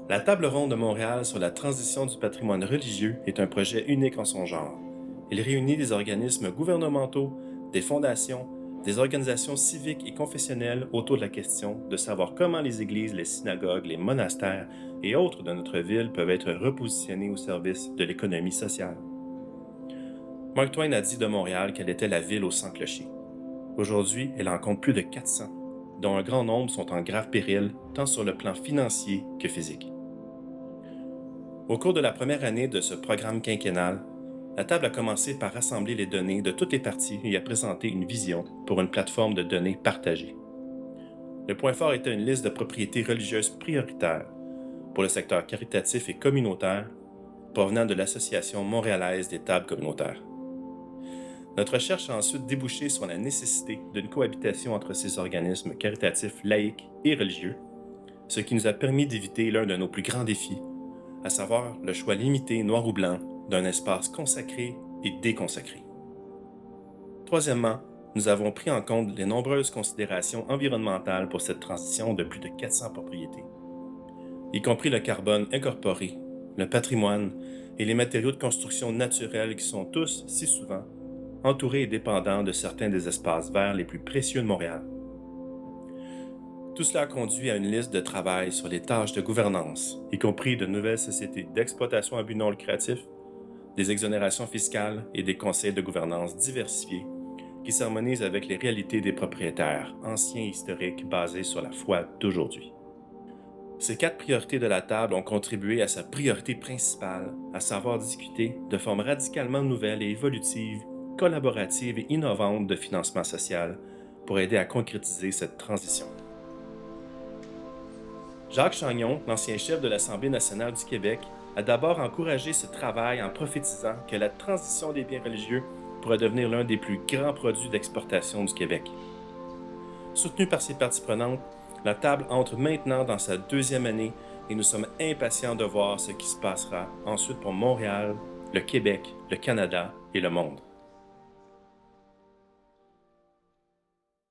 La Table ronde de Montréal sur la transition du patrimoine religieux est un projet unique en son genre. Il réunit des organismes gouvernementaux, des fondations, des organisations civiques et confessionnelles autour de la question de savoir comment les églises, les synagogues, les monastères et autres de notre ville peuvent être repositionnés au service de l'économie sociale. Mark Twain a dit de Montréal qu'elle était la ville aux 100 clochers. Aujourd'hui, elle en compte plus de 400, dont un grand nombre sont en grave péril, tant sur le plan financier que physique. Au cours de la première année de ce programme quinquennal, la table a commencé par rassembler les données de toutes les parties et a présenté une vision pour une plateforme de données partagée. Le point fort était une liste de propriétés religieuses prioritaires pour le secteur caritatif et communautaire provenant de l'Association montréalaise des tables communautaires. Notre recherche a ensuite débouché sur la nécessité d'une cohabitation entre ces organismes caritatifs laïques et religieux, ce qui nous a permis d'éviter l'un de nos plus grands défis, à savoir le choix limité noir ou blanc d'un espace consacré et déconsacré. Troisièmement, nous avons pris en compte les nombreuses considérations environnementales pour cette transition de plus de 400 propriétés, y compris le carbone incorporé, le patrimoine et les matériaux de construction naturels qui sont tous, si souvent, entourés et dépendants de certains des espaces verts les plus précieux de Montréal. Tout cela a conduit à une liste de travail sur les tâches de gouvernance, y compris de nouvelles sociétés d'exploitation à but non lucratif, des exonérations fiscales et des conseils de gouvernance diversifiés qui s'harmonisent avec les réalités des propriétaires anciens et historiques basés sur la foi d'aujourd'hui. Ces 4 priorités de la table ont contribué à sa priorité principale, à savoir discuter de formes radicalement nouvelles et évolutives, collaboratives et innovantes de financement social pour aider à concrétiser cette transition. Jacques Chagnon, l'ancien chef de l'Assemblée nationale du Québec, a d'abord encouragé ce travail en prophétisant que la transition des biens religieux pourrait devenir l'un des plus grands produits d'exportation du Québec. Soutenue par ses parties prenantes, la table entre maintenant dans sa 2e année et nous sommes impatients de voir ce qui se passera ensuite pour Montréal, le Québec, le Canada et le monde.